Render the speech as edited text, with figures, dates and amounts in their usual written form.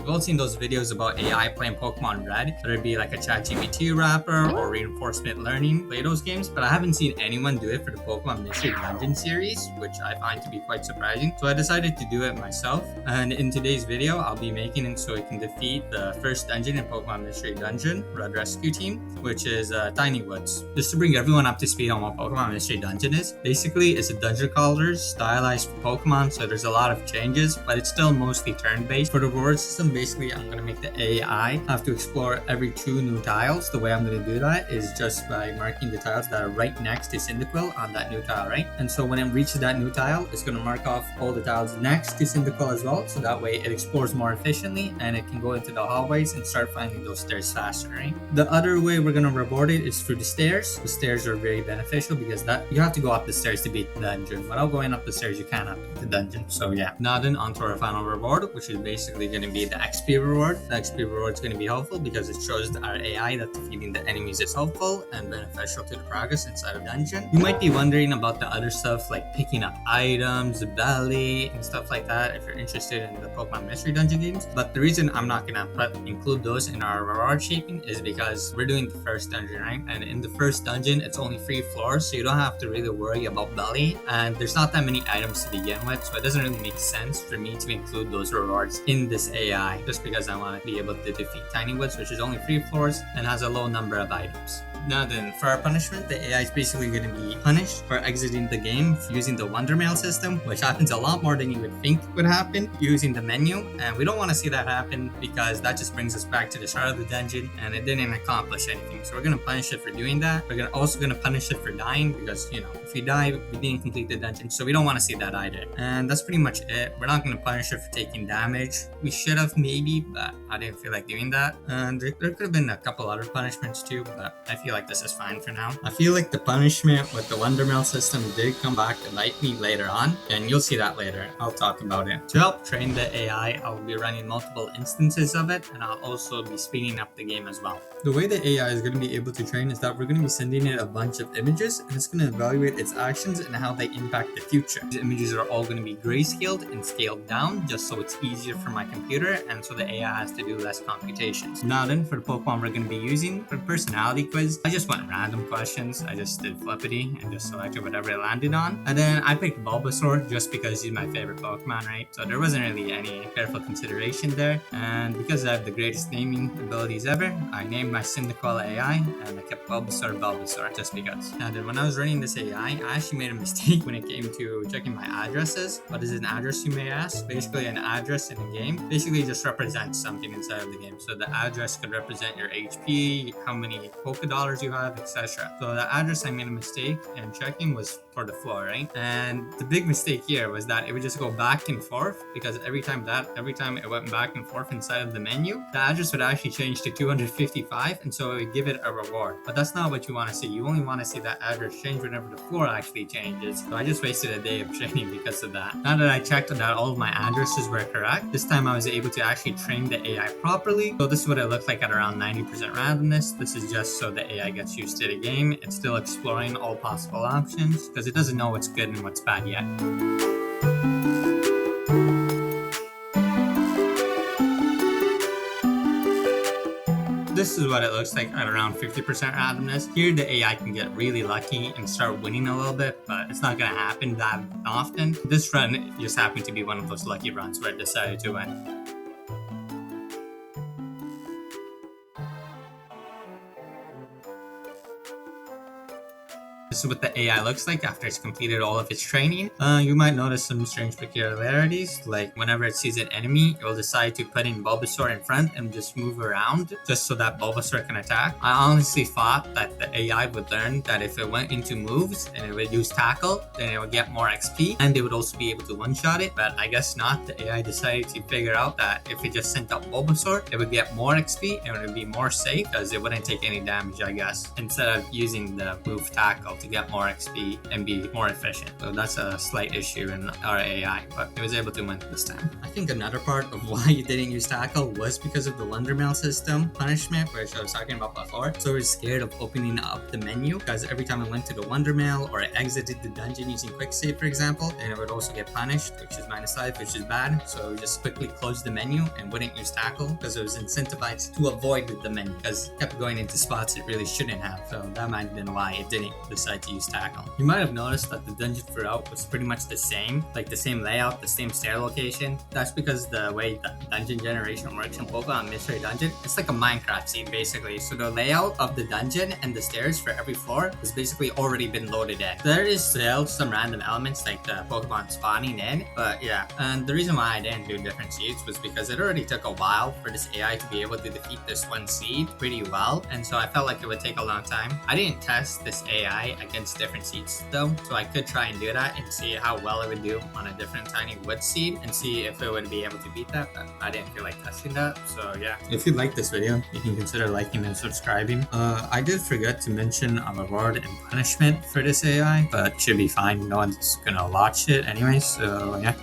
We've all seen those videos about AI playing Pokemon Red, whether it be like a ChatGPT wrapper or reinforcement learning, play those games, but I haven't seen anyone do it for the Pokemon Mystery Dungeon series, which I find to be quite surprising. So I decided to do it myself, and in today's video, I'll be making it so it can defeat the first dungeon in Pokemon Mystery Dungeon, Red Rescue Team, which is Tiny Woods. Just to bring everyone up to speed on what Pokemon Mystery Dungeon is, basically it's a dungeon crawler stylized for Pokemon, so there's a lot of changes, but it's still mostly turn-based. For the reward system, basically I'm going to make the AI have to explore every 2 new tiles. The way I'm going to do that is just by marking the tiles that are right next to Cyndaquil on that new tile, right? And so when it reaches that new tile, it's going to mark off all the tiles next to Cyndaquil as well, so that way it explores more efficiently and it can go into the hallways and start finding those stairs faster, right? The other way we're going to reward it is through the stairs. The stairs are very beneficial because that you have to go up the stairs to beat the dungeon. Without going up the stairs, you cannot beat the dungeon. So yeah. Now then, on to our final reward, which is basically going to be the XP reward. The XP reward is going to be helpful because it shows our AI that defeating the enemies is helpful and beneficial to the progress inside of dungeon. You might be wondering about the other stuff like picking up items, the belly, and stuff like that if you're interested in the Pokemon Mystery Dungeon games. But the reason I'm not going to include those in our reward shaping is because we're doing the first dungeon, right? And in the first dungeon, it's only 3 floors, so you don't have to really worry about belly. And there's not that many items to begin with, so it doesn't really make sense for me to include those rewards in this AI, just because I want to be able to defeat Tiny Woods, which is only 3 floors and has a low number of items. Now then, for our punishment, the AI is basically going to be punished for exiting the game using the Wonder Mail system, which happens a lot more than you would think would happen using the menu. And we don't want to see that happen because that just brings us back to the start of the dungeon and it didn't accomplish anything. So we're going to punish it for doing that. We're also going to punish it for dying because, you know, if you die, we didn't complete the dungeon. So we don't want to see that either. And that's pretty much it. We're not going to punish it for taking damage. We should have maybe, but I didn't feel like doing that. And there could have been a couple other punishments too, but I feel like this is fine for now. I feel like the punishment with the Wonder Mail system did come back to bite me later on, and you'll see that later. I'll talk about it. To help train the AI, I'll be running multiple instances of it, and I'll also be speeding up the game as well. The way the AI is going to be able to train is that we're going to be sending it a bunch of images, and it's going to evaluate its actions and how they impact the future. The images are all going to be grayscaled and scaled down, just so it's easier for my computer, and so the AI has to do less computations. Now then, for the Pokemon we're going to be using for the personality quiz, I just went random questions. I just did flippity and just selected whatever it landed on. And then I picked Bulbasaur just because he's my favorite Pokemon, right? So there wasn't really any careful consideration there. And because I have the greatest naming abilities ever, I named my Cyndaquil AI and I kept Bulbasaur just because. And then when I was running this AI, I actually made a mistake when it came to checking my addresses. What is an address, you may ask? Basically, an address in a game basically just represents something inside of the game. So the address could represent your HP, how many Poké Dollars you have, etc. So the address I made a mistake in checking was for the floor, right? And the big mistake here was that it would just go back and forth because every time it went back and forth inside of the menu, the address would actually change to 255, and so it would give it a reward. But that's not what you want to see. You only want to see that address change whenever the floor actually changes. So I just wasted a day of training because of that. Now that I checked that all of my addresses were correct, this time I was able to actually train the AI properly. So this is what it looked like at around 90% randomness. This is just so the AI gets used to the game. It's still exploring all possible options because it doesn't know what's good and what's bad yet. This is what it looks like at around 50% randomness. Here the AI can get really lucky and start winning a little bit, but it's not going to happen that often. This run just happened to be one of those lucky runs where it decided to win. This is what the AI looks like after it's completed all of its training. You might notice some strange peculiarities, like whenever it sees an enemy, it will decide to put in Bulbasaur in front and just move around just so that Bulbasaur can attack. I honestly thought that the AI would learn that if it went into moves and it would use tackle, then it would get more XP and they would also be able to one-shot it, but I guess not. The AI decided to figure out that if it just sent out Bulbasaur, it would get more XP and it would be more safe because it wouldn't take any damage, I guess, instead of using the move tackle to get more XP and be more efficient. So that's a slight issue in our AI, but it was able to win this time. I think another part of why you didn't use tackle was because of the Wonder Mail system punishment, which I was talking about before. So I was scared of opening up the menu because every time I went to the Wonder Mail or I exited the dungeon using quick save, for example, then it would also get punished, which is -5, which is bad. So I would just quickly close the menu and wouldn't use tackle because it was incentivized to avoid the menu because it kept going into spots it really shouldn't have. So that might have been why it didn't decide to use tackle. You might have noticed that the dungeon throughout was pretty much the same, like the same layout, the same stair location. That's because the way the dungeon generation works in Pokemon Mystery Dungeon, it's like a Minecraft scene basically. So the layout of the dungeon and the stairs for every floor has basically already been loaded in. There is still some random elements like the Pokemon spawning in, but yeah. And the reason why I didn't do different seeds was because it already took a while for this AI to be able to defeat this one seed pretty well, and so I felt like it would take a long time. I didn't test this AI against different seeds though, so I could try and do that and see how well it would do on a different tiny wood seed and see if it would be able to beat that, but I didn't feel like testing that. So yeah, if you like this video, you can consider liking and subscribing. I did forget to mention a reward and punishment for this AI, but should be fine. No one's gonna watch it anyway, so yeah.